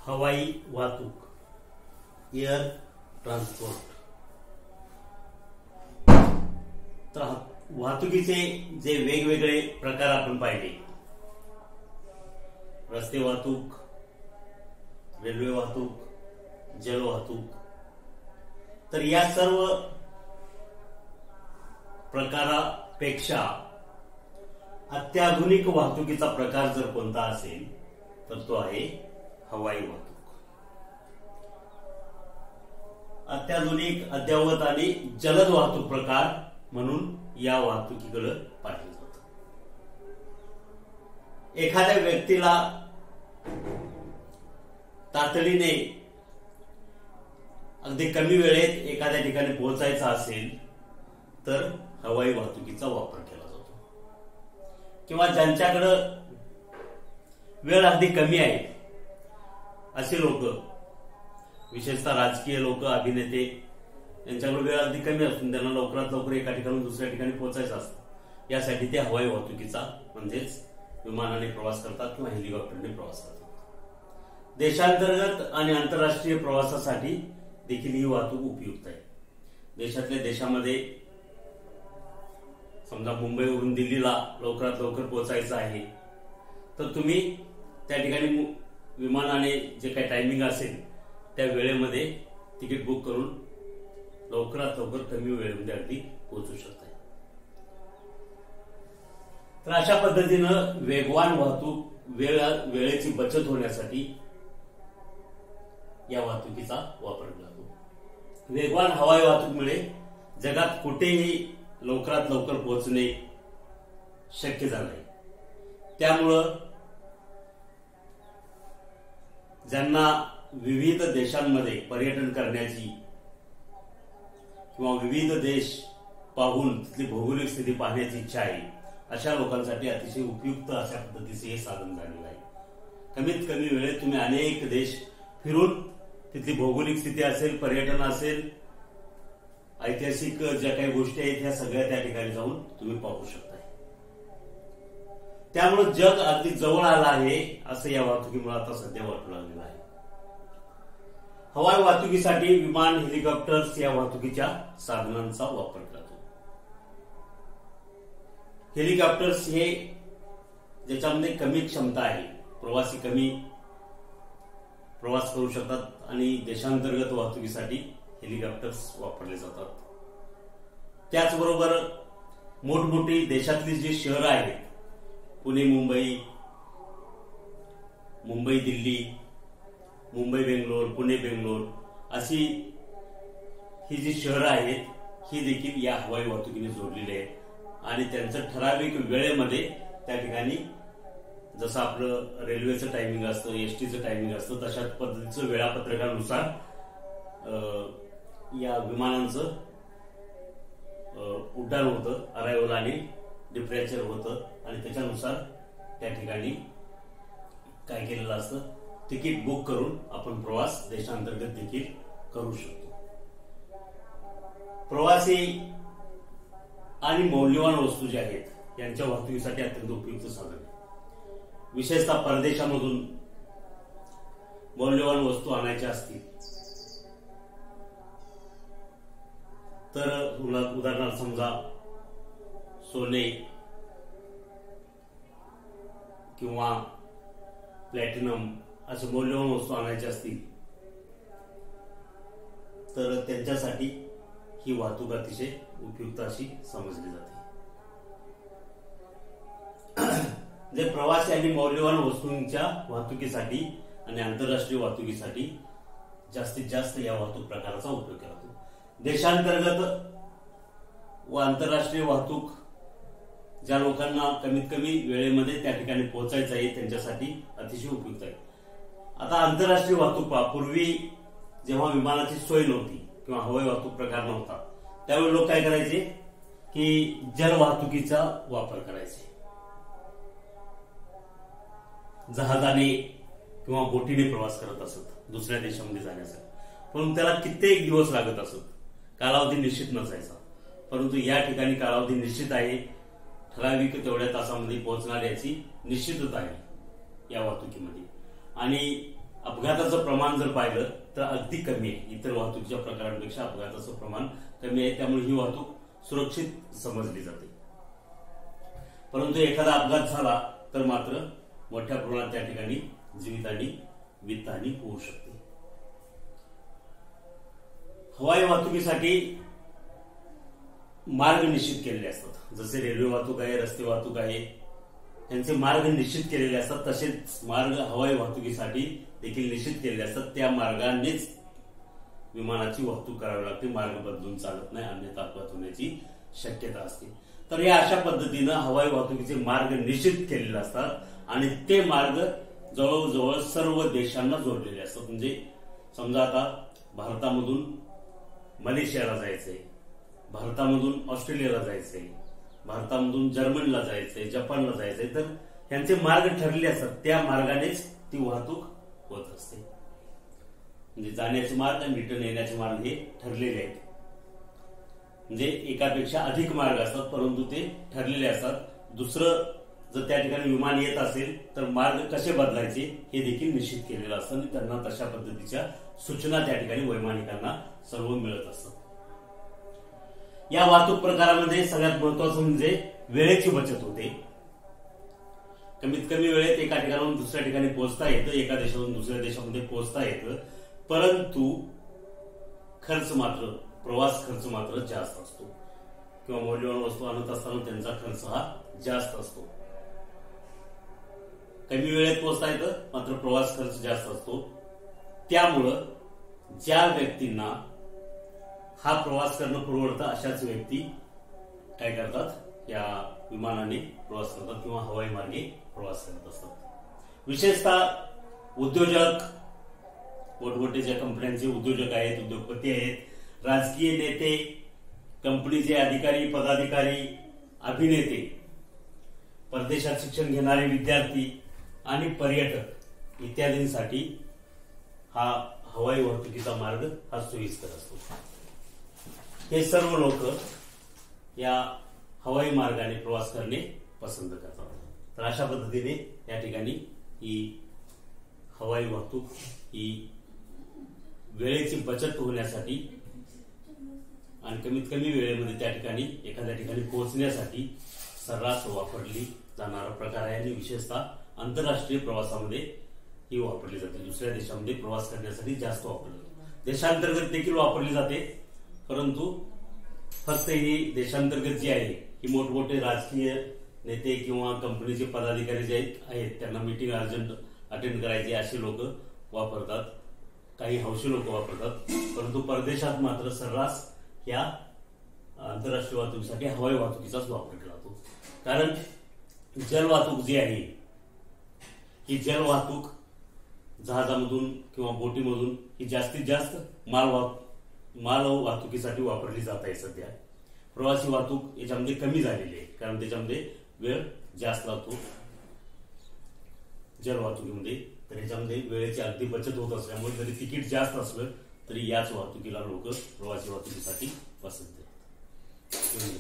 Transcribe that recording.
हवाई वाहतूक, air transport. तर वाहतुकीचे जे वेगवेगळे प्रकार आपण पाहिले, रस्ते वाहतूक, रेल्वे वाहतूक, जल वाहतूक, तर या सर्व प्रकारापेक्षा अत्याधुनिक वाहतुकीचा प्रकार जर कोणता असेल तर तो आहे हवाई वाहतूक. अत्याधुनिक, अद्ययावत आणि जलद वाहतूक प्रकार म्हणून या वाहतुकीकडे पाहिलं जातं. एखाद्या व्यक्तीला तातडीने अगदी कमी वेळेत एखाद्या ठिकाणी पोहोचायचं असेल तर हवाई वाहतुकीचा वापर केला जातो. किंवा ज्यांच्याकडे वेळ अगदी कमी आहे असे लोक, विशेषतः राजकीय लोक, अभिनेते, यांच्याकडे वेळ अगदी कमी असून त्यांना लवकरात लवकर एका ठिकाणून दुसऱ्या ठिकाणी पोहोचायचं असतं, यासाठी ते हवाई वाहतुकीचा म्हणजेच विमानाने प्रवास करतात किंवा हेलिकॉप्टरने प्रवास करतात. देशांतर्गत आणि आंतरराष्ट्रीय प्रवासासाठी देखील ही वाहतूक उपयुक्त आहे. देशातल्या देशामध्ये समजा मुंबईवरून दिल्लीला लवकरात लवकर पोहोचायचं आहे तर तुम्ही त्या ठिकाणी विमानाने जे काही टायमिंग असेल त्या वेळेमध्ये तिकीट बुक करून लवकरात लवकर कमी वेळेमध्ये अगदी पोहोचू शकता. तर अशा पद्धतीनं वेगवान वाहतूक, वेळेची बचत होण्यासाठी या वाहतुकीचा वापर केला जातो. वेगवान हवाई वाहतुकीमुळे जगात कुठेही लवकरात लवकर पोहोचणे शक्य झालंय. त्यामुळं ज्यांना विविध देशांमध्ये पर्यटन करण्याची किंवा विविध देश पाहून तिथली भौगोलिक स्थिती पाहण्याची इच्छा आहे, अशा लोकांसाठी अतिशय उपयुक्त अशा पद्धतीचे हे साधन झालेलं आहे. कमीत कमी वेळेत तुम्ही अनेक देश फिरून तिथली भौगोलिक स्थिती असेल, पर्यटन असेल, ऐतिहासिक ज्या काही गोष्टी आहेत ह्या सगळ्या त्या ठिकाणी जाऊन तुम्ही पाहू शकता. त्यामुळे जग अगदी जवळ आलं आहे असं या वाहतुकीमुळे आता सध्या वाटू लागलेलं आहे. हवाई वाहतुकीसाठी विमान, हेलिकॉप्टर्स या वाहतुकीच्या साधनांचा वापर करतो. हेलिकॉप्टर्स हे ज्याच्यामध्ये कमी क्षमता आहे, प्रवासी कमी प्रवास करू शकतात आणि देशांतर्गत वाहतुकीसाठी हेलिकॉप्टर्स वापरले जातात. त्याचबरोबर मोठमोठी देशातली जी शहरं आहेत, पुणे मुंबई, मुंबई दिल्ली, मुंबई बेंगलोर, पुणे बेंगलोर, अशी ही जी शहरं आहेत ही देखील या हवाई वाहतुकीने जोडलेली आहेत आणि त्यांचं ठराविक वेळेमध्ये त्या ठिकाणी, जसं आपलं रेल्वेचं टायमिंग असतं, एसटीचं टायमिंग असतं, तशा पद्धतीचं वेळापत्रकानुसार या विमानांचं उड्डाण होतं, अरायव्हल आणि डिपॅचर होतं आणि त्याच्यानुसार त्या ठिकाणी काय केलेलं असतं, तिकीट बुक करून आपण प्रवास देशांतर्गत देखील करू शकतो. प्रवासी आणि मौल्यवान वस्तू ज्या आहेत यांच्या वाहतुकीसाठी अत्यंत उपयुक्त साधन आहे. विशेषतः परदेशामधून मौल्यवान वस्तू आणायच्या असतील तर उदाहरणार्थ समजा सोने किंवा प्लॅटिनम असे मौल्यवान वस्तू आणायचे असतील तर त्यांच्यासाठी ही वाहतूक अतिशय उपयुक्त अशी समजली जाते. जे प्रवासी आणि मौल्यवान वस्तूंच्या वाहतुकीसाठी आणि आंतरराष्ट्रीय वाहतुकीसाठी जास्तीत जास्त या वाहतूक प्रकाराचा उपयोग केला जातो. देशांतर्गत व आंतरराष्ट्रीय वाहतूक ज्या लोकांना कमीत कमी वेळेमध्ये त्या ठिकाणी पोहोचायचं आहे त्यांच्यासाठी अतिशय उपयुक्त आहे. आता आंतरराष्ट्रीय वाहतूक पूर्वी जेव्हा विमानाची सोय नव्हती किंवा हवाई वाहतूक प्रकार नव्हता त्यावेळी लोक काय करायचे की जल वाहतुकीचा वापर करायचे. जहाजाने किंवा बोटीने प्रवास करत असत दुसऱ्या देशामध्ये जाण्यासाठी, परंतु त्याला कित्येक दिवस लागत असत, कालावधी निश्चित नसायचा. परंतु या ठिकाणी कालावधी निश्चित आहे, ठराविक तेवढ्या तासामध्ये पोहोचणार याची निश्चितता आहे या वाहतुकीमध्ये. आणि अपघाताचं प्रमाण जर पाहिलं तर अगदी कमी आहे. इतर वाहतुकीच्या प्रकारांपेक्षा अपघाताचं प्रमाण कमी आहे, त्यामुळे ही वाहतूक सुरक्षित समजली जाते. परंतु एखादा अपघात झाला तर मात्र मोठ्या प्रमाणात त्या ठिकाणी जीवित आणि वित्तहानी होऊ शकते. हवाई वाहतुकीसाठी मार्ग निश्चित केलेले असतात. जसे रेल्वे वाहतूक आहे, रस्ते वाहतूक आहे, त्यांचे मार्ग निश्चित केलेले असतात. तसेच मार्ग हवाई वाहतुकीसाठी देखील निश्चित केलेले असतात. त्या मार्गानेच विमानाची वाहतूक करावी लागते. मार्ग बदलून चालत नाही, अन्यथा अपघात होण्याची शक्यता असते. तर या अशा पद्धतीनं हवाई वाहतुकीचे मार्ग निश्चित केलेले असतात आणि ते मार्ग जवळजवळ सर्व देशांना जोडलेले असतात. म्हणजे समजा आता भारतामधून मलेशियाला जायचंय, भारतामधून ऑस्ट्रेलियाला जायचंय, भारतामधून जर्मनीला जायचंय, जपानला जायचंय, तर यांचे मार्ग ठरलेले असतात. त्या मार्गानेच ती वाहतूक होत असते. म्हणजे जाण्याचे मार्ग आणि रिटर्न येण्याचे मार्ग हे ठरलेले आहेत. म्हणजे एकापेक्षा अधिक मार्ग असतात, परंतु ते ठरलेले असतात. दुसरं जर त्या ठिकाणी विमान येत असेल तर मार्ग कसे बदलायचे हे देखील निश्चित केलेलं असतं आणि त्यांना तशा पद्धतीच्या सूचना त्या ठिकाणी वैमानिकांना सर्व मिळत असतात. या वाहतूक प्रकारामध्ये सगळ्यात महत्वाचं म्हणजे वेळेची बचत होते. कमीत कमी वेळेत एका ठिकाणाहून दुसऱ्या ठिकाणी पोहोचता येतं, एका देशातून दुसऱ्या देशामध्ये पोहोचता येतं, परंतु प्रवास खर्च मात्र जास्त असतो किंवा मौल्यवान वस्तू आणत असताना त्यांचा खर्च हा जास्त असतो. कमी वेळेत पोहोचता येतं, मात्र प्रवास खर्च जास्त असतो. त्यामुळं ज्या व्यक्तींना हा प्रवास करणं परवडतं अशाच व्यक्ती काय करतात, या विमानाने प्रवास करतात किंवा हवाई मार्गे प्रवास करत असतात. विशेषतः उद्योजक, मोठमोठे ज्या कंपन्यांचे उद्योजक आहेत, उद्योगपती आहेत, राजकीय नेते, कंपनीचे अधिकारी, पदाधिकारी, अभिनेते, परदेशात शिक्षण घेणारे विद्यार्थी आणि पर्यटक इत्यादींसाठी हा हवाई वाहतुकीचा मार्ग हा सोयीस्कर असतो. हे सर्व लोक या हवाई मार्गाने प्रवास करणे पसंत करतात. तर अशा पद्धतीने या ठिकाणी ही हवाई वाहतूक ही वेळेची बचत होण्यासाठी आणि कमीत कमी वेळेमध्ये त्या ठिकाणी एखाद्या ठिकाणी पोहोचण्यासाठी सर्रास वापरली जाणारा प्रकार आहे आणि विशेषतः आंतरराष्ट्रीय प्रवासामध्ये ही वापरली जाते. दुसऱ्या देशामध्ये प्रवास करण्यासाठी जास्त वापरली जाते. देशांतर्गत देखील वापरली जाते, परंतु फक्त ही देशांतर्गत जी आहे ही मोठमोठे राजकीय नेते किंवा कंपनीचे पदाधिकारी जे आहेत त्यांना मीटिंग अर्जंट अटेंड करायची असे लोक वापरतात, काही हौशी लोक वापरतात. परंतु परदेशात मात्र सर्रास या आंतरराष्ट्रीय वाहतुकीसाठी हवाई वाहतुकीचाच वापर केला जातो. कारण जलवाहतूक जी आहे ही जलवाहतूक जहाजामधून किंवा बोटीमधून ही जास्तीत जास्त माल वाहतुकीसाठी वापरली जात आहे. सध्या प्रवासी वाहतूक याच्यामध्ये कमी झालेली आहे, कारण त्याच्यामध्ये वेळ जास्त लागतो जलवाहतुकीमध्ये. तर याच्यामध्ये वेळेची अगदी बचत होत असल्यामुळे जरी तिकीट जास्त असलं तरी याच वाहतुकीला लोक प्रवासी वाहतुकीसाठी पसंत करतात.